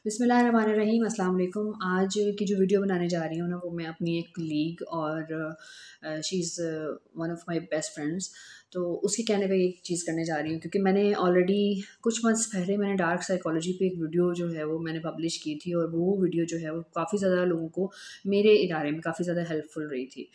बिस्मिल्लाहिर्रहमानिर्रहीम, अस्सलाम वालेकुम। आज की जो वीडियो बनाने जा रही हूँ ना, वो मैं अपनी एक लीग और she is one of my best friends, तो उसके कहने पे एक चीज़ करने जा रही हूँ, क्योंकि मैंने ऑलरेडी कुछ मंथ्स पहले मैंने डार्क साइकोलॉजी पे एक वीडियो जो है वो मैंने पब्लिश की थी, और वो वीडियो जो है वो काफ़ी ज़्यादा लोगों को मेरे इदारे में काफ़ी ज़्यादा हेल्पफुल रही थी,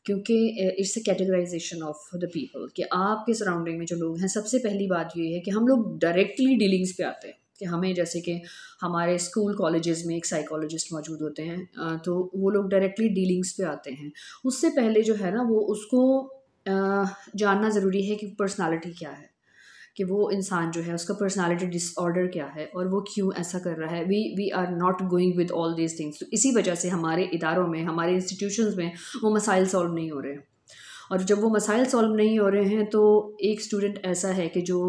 क्योंकि it's a categorisation of the people कि आपके सराउंडिंग में जो लोग हैं, सबसे पहली बात ये है कि हम लोग डायरेक्टली डीलिंग्स पे आते हैं कि हमें, जैसे कि हमारे स्कूल कॉलेजेस में एक साइकोलॉजिस्ट मौजूद होते हैं, तो वो लोग डायरेक्टली डीलिंग्स पे आते हैं। उससे पहले जो है ना वो उसको जानना ज़रूरी है कि पर्सनालिटी क्या है, कि वो इंसान जो है उसका पर्सनालिटी डिसऑर्डर क्या है और वो क्यों ऐसा कर रहा है। We are not going with all these things, तो इसी वजह से हमारे इदारों में, हमारे इंस्टीट्यूशंस में वो मसाइल सॉल्व नहीं हो रहे हैं। और जब वो मसाइल सॉल्व नहीं हो रहे हैं तो एक स्टूडेंट ऐसा है कि जो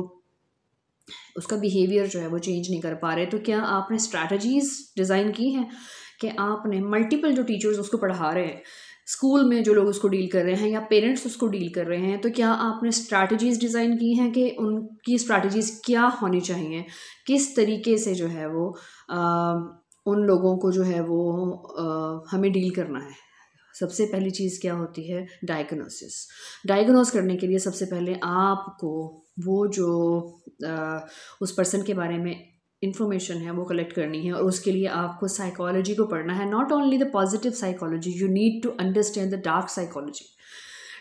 उसका बिहेवियर जो है वो चेंज नहीं कर पा रहे, तो क्या आपने स्ट्रैटेजीज़ डिज़ाइन की हैं कि आपने मल्टीपल जो टीचर्स उसको पढ़ा रहे हैं, स्कूल में जो लोग उसको डील कर रहे हैं या पेरेंट्स उसको डील कर रहे हैं, तो क्या आपने स्ट्रैटेजीज़ डिज़ाइन की हैं कि उनकी स्ट्रैटेजीज़ क्या होनी चाहिए, किस तरीके से जो है वो उन लोगों को जो है वो हमें डील करना है। सबसे पहली चीज़ क्या होती है? डायग्नोसिस। डायग्नोस करने के लिए सबसे पहले आपको वो जो उस पर्सन के बारे में इंफॉर्मेशन है वो कलेक्ट करनी है, और उसके लिए आपको साइकोलॉजी को पढ़ना है। Not only the positive psychology, you need to understand the dark psychology.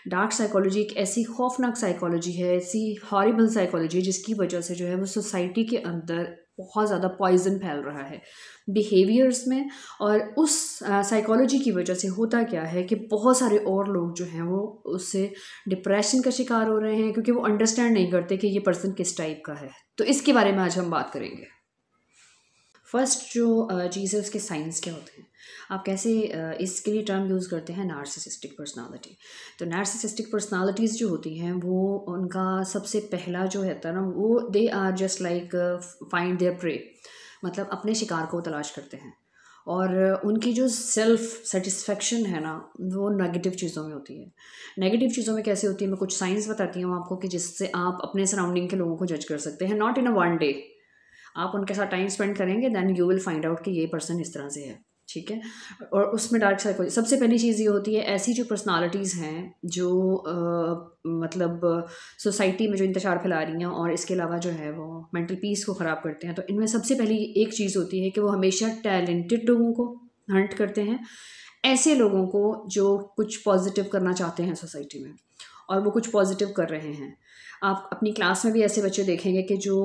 Dark psychology एक ऐसी खौफनाक साइकोलॉजी है, ऐसी हॉरिबल साइकोलॉजी है, जिसकी वजह से जो है वो सोसाइटी के अंदर बहुत ज़्यादा पॉइजन फैल रहा है बिहेवियर्स में। और उस साइकोलॉजी की वजह से होता क्या है कि बहुत सारे और लोग जो हैं वो उससे डिप्रेशन का शिकार हो रहे हैं, क्योंकि वो अंडरस्टैंड नहीं करते कि ये पर्सन किस टाइप का है। तो इसके बारे में आज हम बात करेंगे। फर्स्ट जो चीज़ है उसके साइंस क्या होते हैं, आप कैसे इसके लिए टर्म यूज़ करते हैं, नार्सिसिस्टिक पर्सनालिटी। तो नार्सिसिस्टिक पर्सनालिटीज़ जो होती हैं वो, उनका सबसे पहला जो है ना वो, they are just like find their prey, मतलब अपने शिकार को तलाश करते हैं। और उनकी जो सेल्फ सेटिस्फेक्शन है ना वो नेगेटिव चीज़ों में होती है। नेगेटिव चीज़ों में कैसे होती है, मैं कुछ साइंस बताती हूँ आपको कि जिससे आप अपने सराउंडिंग के लोगों को जज कर सकते हैं। Not in a one day, आप उनके साथ टाइम स्पेंड करेंगे, then you will find out कि ये पर्सन इस तरह से है, ठीक है। और उसमें डार्क साइकोलॉजी सबसे पहली चीज़ ये होती है, ऐसी जो पर्सनालिटीज़ हैं जो मतलब सोसाइटी में जो इंतशार फैला रही हैं और इसके अलावा जो है वो मेंटल पीस को ख़राब करते हैं। तो इनमें सबसे पहली एक चीज़ होती है कि वो हमेशा टैलेंटेड लोगों को हंट करते हैं, ऐसे लोगों को जो कुछ पॉजिटिव करना चाहते हैं सोसाइटी में, और वो कुछ पॉजिटिव कर रहे हैं। आप अपनी क्लास में भी ऐसे बच्चे देखेंगे कि जो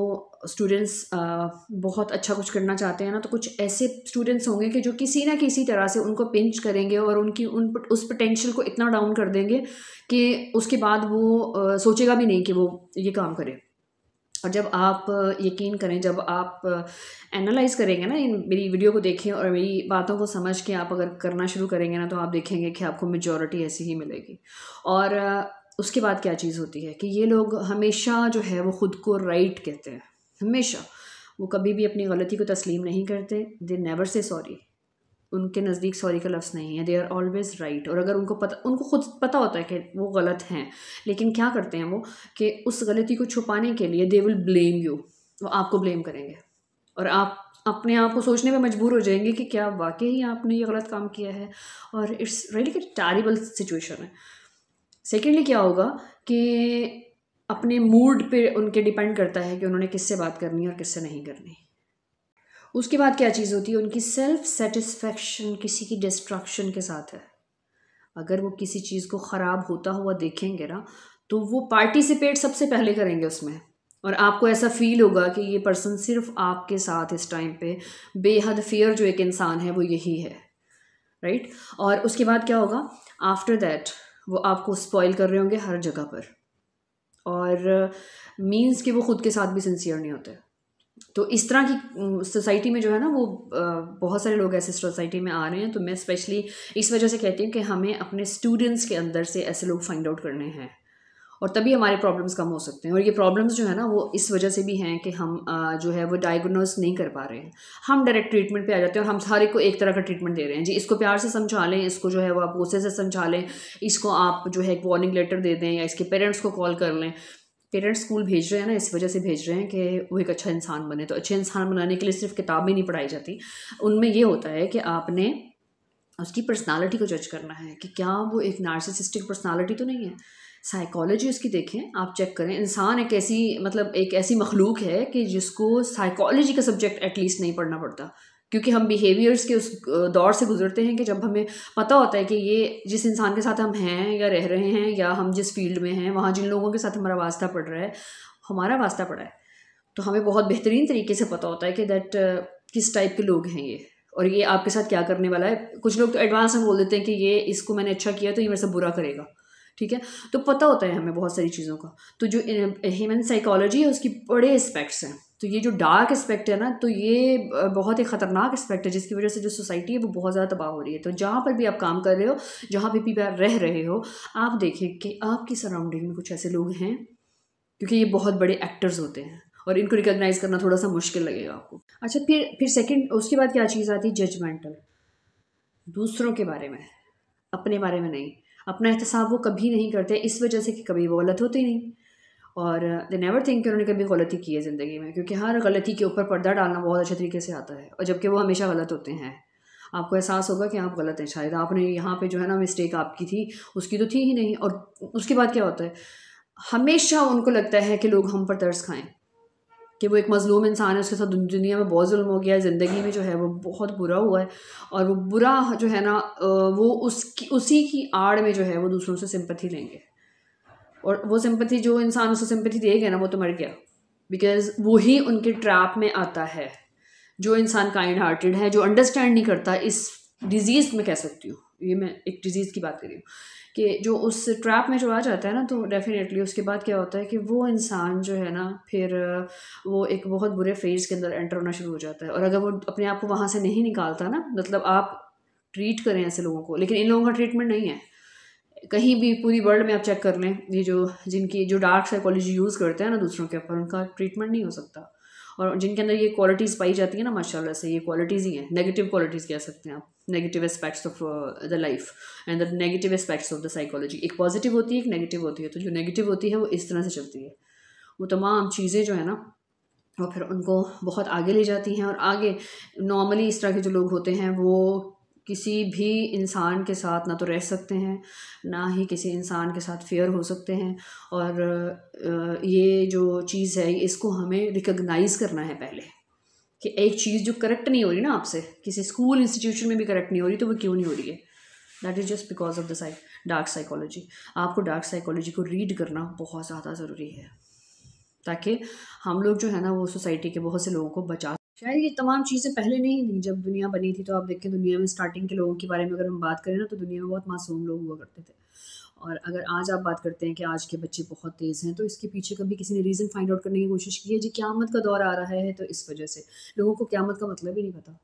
स्टूडेंट्स बहुत अच्छा कुछ करना चाहते हैं ना, तो कुछ ऐसे स्टूडेंट्स होंगे कि जो किसी ना किसी तरह से उनको पिंच करेंगे और उनकी उस पोटेंशियल को इतना डाउन कर देंगे कि उसके बाद वो सोचेगा भी नहीं कि वो ये काम करे। और जब आप यकीन करें, जब आप एनालाइज़ करेंगे ना, इन मेरी वीडियो को देखें और मेरी बातों को समझ के आप अगर करना शुरू करेंगे ना, तो आप देखेंगे कि आपको मेजॉरिटी ऐसी ही मिलेगी। और उसके बाद क्या चीज़ होती है कि ये लोग हमेशा जो है वो ख़ुद को राइट कहते हैं, हमेशा। वो कभी भी अपनी गलती को तस्लीम नहीं करते, दे नेवर से सॉरी। उनके नज़दीक सॉरी का लफ्ज़ नहीं है, दे आर ऑलवेज़ राइट। और अगर उनको खुद पता होता है कि वो गलत हैं, लेकिन क्या करते हैं वो कि उस गलती को छुपाने के लिए दे विल ब्लेम यू, वो आपको ब्लेम करेंगे, और आप अपने आप को सोचने में मजबूर हो जाएंगे कि क्या वाकई आपने ये गलत काम किया है। और इट्स रियली टेरिबल सिचुएशन है। सेकेंडली क्या होगा कि अपने मूड पे उनके डिपेंड करता है कि उन्होंने किससे बात करनी है और किससे नहीं करनी। उसके बाद क्या चीज़ होती है, उनकी सेल्फ सेटिस्फेक्शन किसी की डिस्ट्रक्शन के साथ है। अगर वो किसी चीज़ को ख़राब होता हुआ देखेंगे ना, तो वो पार्टिसिपेट सबसे पहले करेंगे उसमें, और आपको ऐसा फील होगा कि ये पर्सन सिर्फ आपके साथ इस टाइम पे बेहद फेयर जो एक इंसान है वो यही है, राइट। और उसके बाद क्या होगा, आफ्टर दैट वो आपको स्पॉइल कर रहे होंगे हर जगह पर, और मीन्स कि वो ख़ुद के साथ भी सिंसियर नहीं होते। तो इस तरह की सोसाइटी में जो है ना वो बहुत सारे लोग ऐसे सोसाइटी में आ रहे हैं। तो मैं स्पेशली इस वजह से कहती हूँ कि हमें अपने स्टूडेंट्स के अंदर से ऐसे लोग फाइंड आउट करने हैं, और तभी हमारे प्रॉब्लम्स कम हो सकते हैं। और ये प्रॉब्लम्स जो है ना वो इस वजह से भी हैं कि हम जो है वो डायग्नोस नहीं कर पा रहे हैं। हम डायरेक्ट ट्रीटमेंट पे आ जाते हैं और हम सारे को एक तरह का ट्रीटमेंट दे रहे हैं, जी इसको प्यार से समझा लें, इसको जो है वो आप गुस्से से समझा लें, इसको आप जो है एक वार्निंग लेटर दे दें या इसके पेरेंट्स को कॉल कर लें, पेरेंट्स स्कूल भेज रहे हैं ना, इस वजह से भेज रहे हैं कि वो एक अच्छा इंसान बने। तो अच्छे इंसान बनाने के लिए सिर्फ किताबें नहीं पढ़ाई जाती, उनमें ये होता है कि आपने उसकी पर्सनालिटी को जज करना है कि क्या वो एक नार्सिसिस्टिक पर्सनालिटी तो नहीं है। साइकोलॉजी उसकी देखें, आप चेक करें। इंसान एक ऐसी मतलब एक ऐसी मखलूक है कि जिसको साइकोलॉजी का सब्जेक्ट एटलीस्ट नहीं पढ़ना पड़ता, क्योंकि हम बिहेवियर्स के उस दौर से गुजरते हैं कि जब हमें पता होता है कि ये जिस इंसान के साथ हम हैं या रह रहे हैं या हम जिस फील्ड में हैं वहाँ जिन लोगों के साथ हमारा वास्ता पड़ रहा है, हमारा वास्ता पड़ा है, तो हमें बहुत बेहतरीन तरीके से पता होता है कि दैट किस टाइप के लोग हैं ये, और ये आपके साथ क्या करने वाला है। कुछ लोग तो एडवांस में बोल देते हैं कि ये इसको मैंने अच्छा किया तो ये मेरे से बुरा करेगा, ठीक है। तो पता होता है हमें बहुत सारी चीज़ों का। तो जो ह्यूमन साइकोलॉजी है उसकी बड़े एस्पेक्ट्स हैं। तो ये जो डार्क एस्पेक्ट है ना, तो ये बहुत ही ख़तरनाक एस्पेक्ट है जिसकी वजह से जो सोसाइटी है वो बहुत ज़्यादा तबाह हो रही है। तो जहाँ पर भी आप काम कर रहे हो, जहाँ भी आप रह रहे हो, आप देखें कि आपकी सराउंडिंग में कुछ ऐसे लोग हैं, क्योंकि ये बहुत बड़े एक्टर्स होते हैं और इनको रिकॉग्नाइज करना थोड़ा सा मुश्किल लगेगा आपको। अच्छा, फिर सेकंड उसके बाद क्या चीज़ आती है? जजमेंटल। दूसरों के बारे में, अपने बारे में नहीं। अपना एहतसाब वो कभी नहीं करते, इस वजह से कि कभी वो गलत होते ही नहीं, और दे नेवर थिंक कि उन्होंने कभी गलती की है ज़िंदगी में, क्योंकि हर गलती के ऊपर पर्दा डालना बहुत अच्छे तरीके से आता है, और जबकि वो हमेशा गलत होते हैं। आपको एहसास होगा कि आप गलत हैं, शायद आपने यहाँ पे जो है ना मिस्टेक आपकी थी, उसकी तो थी ही नहीं। और उसके बाद क्या होता है, हमेशा उनको लगता है कि लोग हम पर तरस खाएं, कि वो एक मज़लूम इंसान है, उसके साथ दुनिया में बहुत जुल्म हो गया है, ज़िंदगी में जो है वो बहुत बुरा हुआ है, और वो बुरा जो है ना वो उसी की आड़ में जो है वो दूसरों से सिंपैथी लेंगे, और वो सिंपैथी जो इंसान उसे सिंपैथी देगा ना वो तो मर गया, बिकॉज वही उनके ट्रैप में आता है। जो इंसान काइंड हार्टेड है, जो अंडरस्टैंड नहीं करता, इस डिज़ीज़ में कह सकती हूँ, ये मैं एक डिज़ीज़ की बात कर रही हूँ, कि जो उस ट्रैप में जो आ जाता है ना, तो डेफिनेटली उसके बाद क्या होता है कि वो इंसान जो है ना फिर वो एक बहुत बुरे फेज़ के अंदर एंटर होना शुरू हो जाता है। और अगर वो अपने आप को वहाँ से नहीं निकालता ना, मतलब आप ट्रीट करें ऐसे लोगों को, लेकिन इन लोगों का ट्रीटमेंट नहीं है कहीं भी। पूरी वर्ल्ड में आप चेक कर लें, ये जो डार्क साइकोलॉजी यूज़ करते हैं ना दूसरों के ऊपर, उनका ट्रीटमेंट नहीं हो सकता। और जिनके अंदर ये क्वालिटीज़ पाई जाती है ना, माशाल्लाह से ये क्वालिटीज़ ही हैं, नेगेटिव क्वालिटीज़ कह सकते हैं आप, negative aspects of the life and the negative aspects of the psychology. एक पॉजिटिव होती है, एक नेगेटिव होती है। तो जो नेगेटिव होती है वो इस तरह से चलती है, वो तमाम चीज़ें जो है ना और फिर उनको बहुत आगे ले जाती हैं। और आगे नॉर्मली इस तरह के जो लोग होते हैं वो किसी भी इंसान के साथ ना तो रह सकते हैं, ना ही किसी इंसान के साथ फेयर हो सकते हैं। और ये जो चीज़ है इसको हमें रिकॉग्नाइज़ करना है पहले, कि एक चीज़ जो करेक्ट नहीं हो रही ना आपसे, किसी स्कूल इंस्टीट्यूशन में भी करेक्ट नहीं हो रही, तो वो क्यों नहीं हो रही है? That is just because of the dark psychology. आपको डार्क साइकोलॉजी को रीड करना बहुत ज़्यादा ज़रूरी है, ताकि हम लोग जो है ना वो सोसाइटी के बहुत से लोगों को बचा। शायद ये तमाम चीज़ें पहले नहीं थी जब दुनिया बनी थी। तो आप देखें दुनिया में स्टार्टिंग के लोगों के बारे में अगर हम बात करें ना, तो दुनिया में बहुत मासूम लोग हुआ करते थे। और अगर आज आप बात करते हैं कि आज के बच्चे बहुत तेज़ हैं, तो इसके पीछे कभी किसी ने रीज़न फाइंड आउट करने की कोशिश की है? जी, क़यामत का दौर आ रहा है तो इस वजह से लोगों को क़यामत का मतलब ही नहीं पता।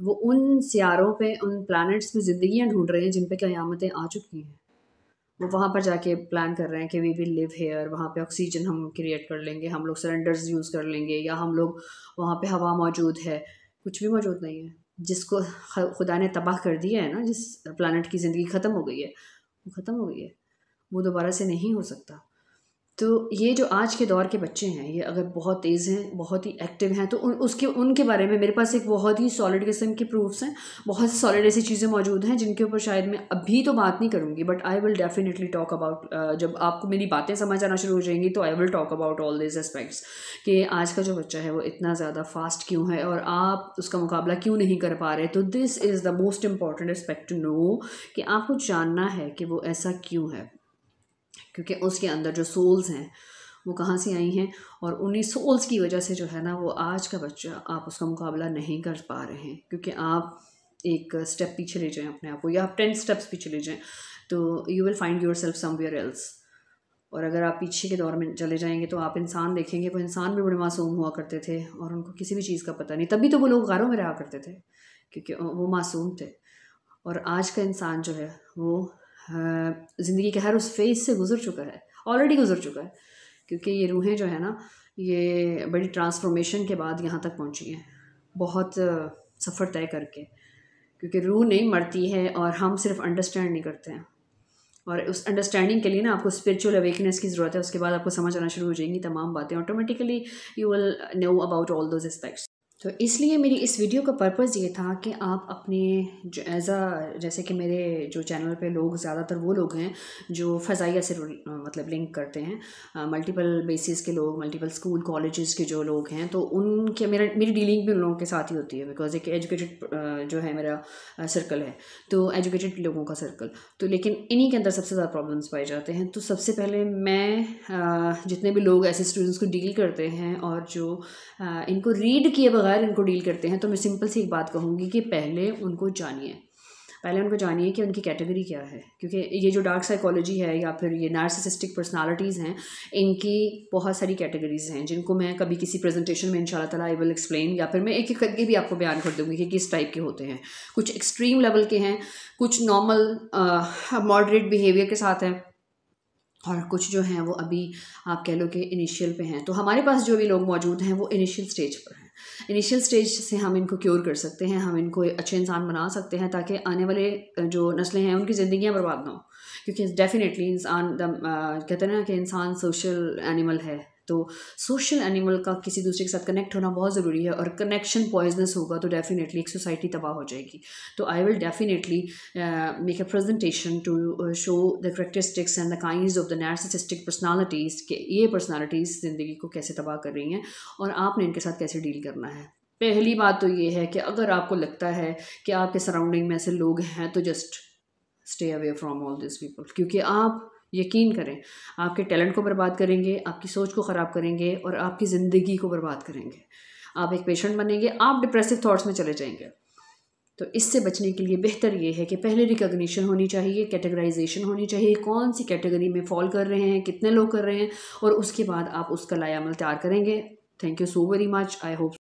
वो उन सियारों पे, उन प्लैनेट्स में ज़िंदगियाँ ढूँढ रहे हैं जिन पे क़यामतें आ चुकी हैं। वो वहाँ पर जाके प्लान कर रहे हैं कि वी विल लिव हेयर, वहाँ पे ऑक्सीजन हम क्रिएट कर लेंगे, हम लोग सिलेंडर्स यूज़ कर लेंगे, या हम लोग वहाँ पे हवा मौजूद है। कुछ भी मौजूद नहीं है। जिसको खुदा ने तबाह कर दिया है ना, जिस प्लानट की ज़िंदगी ख़त्म हो गई है, वो ख़त्म हो गई है, वो दोबारा से नहीं हो सकता। तो ये जो आज के दौर के बच्चे हैं, ये अगर बहुत तेज़ हैं, बहुत ही एक्टिव हैं, तो उनके बारे में मेरे पास एक बहुत ही सॉलिड किस्म के प्रूफ्स हैं। बहुत सॉलिड ऐसी चीज़ें मौजूद हैं जिनके ऊपर शायद मैं अभी तो बात नहीं करूँगी, but I will definitely talk about. जब आपको मेरी बातें समझ आना शुरू हो जाएंगी तो I will talk about all this aspects, कि आज का जो बच्चा है वो इतना ज़्यादा फास्ट क्यों है और आप उसका मुकाबला क्यों नहीं कर पा रहे। तो this is the most important aspect to know, कि आपको जानना है कि वो ऐसा क्यों है, क्योंकि उसके अंदर जो सोल्स हैं वो कहाँ से आई हैं, और उन्हीं सोल्स की वजह से जो है ना वो आज का बच्चा, आप उसका मुकाबला नहीं कर पा रहे हैं। क्योंकि आप एक स्टेप पीछे ले जाएं अपने आप को, या आप 10 स्टेप्स पीछे ले जाएं, तो you will find your self somewhere else. और अगर आप पीछे के दौर में चले जाएंगे तो आप इंसान देखेंगे, वो इंसान भी बड़े मासूम हुआ करते थे और उनको किसी भी चीज़ का पता नहीं। तभी तो वो लोग गारों में रहा करते थे, क्योंकि वो मासूम थे। और आज का इंसान जो है वो ज़िंदगी के हर उस फेज़ से गुज़र चुका है, ऑलरेडी गुज़र चुका है। क्योंकि ये रूहें जो है ना, ये बड़ी ट्रांसफॉर्मेशन के बाद यहाँ तक पहुँची हैं, बहुत सफ़र तय करके। क्योंकि रूह नहीं मरती है और हम सिर्फ अंडरस्टैंड नहीं करते हैं। और उस अंडरस्टैंडिंग के लिए ना आपको स्पिरिचुअल अवेकनेस की ज़रूरत है। उसके बाद आपको समझ आना शुरू हो जाएंगी तमाम बातें, automatically you will know about all those aspects. तो इसलिए मेरी इस वीडियो का पर्पस ये था कि आप अपने जैसे कि मेरे जो चैनल पे लोग ज़्यादातर वो लोग हैं जो फ़ज़ाइया से मतलब लिंक करते हैं, मल्टीपल बेसिस के लोग, मल्टीपल स्कूल कॉलेजेस के जो लोग हैं, तो उनके मेरी डीलिंग भी उन लोगों के साथ ही होती है, बिकॉज एक एजुकेटेड जो है मेरा सर्कल है, तो एजुकेटेड लोगों का सर्कल। तो लेकिन इन्हीं के अंदर सबसे ज़्यादा प्रॉब्लम्स पाए जाते हैं। तो सबसे पहले मैं जितने भी लोग ऐसे स्टूडेंट्स को डील करते हैं और जो इनको रीड किए बगैर इनको डील करते हैं, तो मैं सिंपल सी एक बात कहूँगी कि पहले उनको जानिए कि उनकी कैटेगरी क्या है। क्योंकि ये जो डार्क साइकोलॉजी है या फिर ये नार्सिसिस्टिक पर्सनालिटीज़ हैं, इनकी बहुत सारी कैटेगरीज़ हैं जिनको मैं कभी किसी प्रेजेंटेशन में इंशाल्लाह ताला आई विल एक्सप्लेन, या फिर मैं एक एक करके भी आपको बयान कर दूँगी कि किस टाइप के होते हैं। कुछ एक्सट्रीम लेवल के हैं, कुछ नॉर्मल मॉडरेट बिहेवियर के साथ हैं, और कुछ जो हैं वो अभी आप कह लो कि इनिशियल पे हैं। तो हमारे पास जो भी लोग मौजूद हैं वो इनिशियल स्टेज पर हैं। इनिशियल स्टेज से हम इनको क्योर कर सकते हैं, हम इनको अच्छे इंसान बना सकते हैं, ताकि आने वाले जो नस्लें हैं उनकी ज़िंदगियाँ बर्बाद ना हो। क्योंकि डेफिनेटली इंसान कहते हैं ना कि इंसान सोशल एनिमल है, तो सोशल एनिमल का किसी दूसरे के साथ कनेक्ट होना बहुत ज़रूरी है, और कनेक्शन पॉइजनस होगा तो डेफिनेटली एक सोसाइटी तबाह हो जाएगी। तो I will definitely make a presentation to show the characteristics and the kinds of the narcissistic personalities, कि ये पर्सनालिटीज़ ज़िंदगी को कैसे तबाह कर रही हैं और आपने इनके साथ कैसे डील करना है। पहली बात तो ये है कि अगर आपको लगता है कि आपके सराउंडिंग में ऐसे लोग हैं, तो just stay away from all this people, क्योंकि आप यकीन करें आपके टैलेंट को बर्बाद करेंगे, आपकी सोच को ख़राब करेंगे और आपकी ज़िंदगी को बर्बाद करेंगे। आप एक पेशेंट बनेंगे, आप डिप्रेसिव थॉट्स में चले जाएंगे। तो इससे बचने के लिए बेहतर ये है कि पहले रिकॉग्निशन होनी चाहिए, कैटेगराइजेशन होनी चाहिए, कौन सी कैटेगरी में फॉल कर रहे हैं, कितने लोग कर रहे हैं, और उसके बाद आप उसका लाया अमल तैयार करेंगे। Thank you so very much. I hope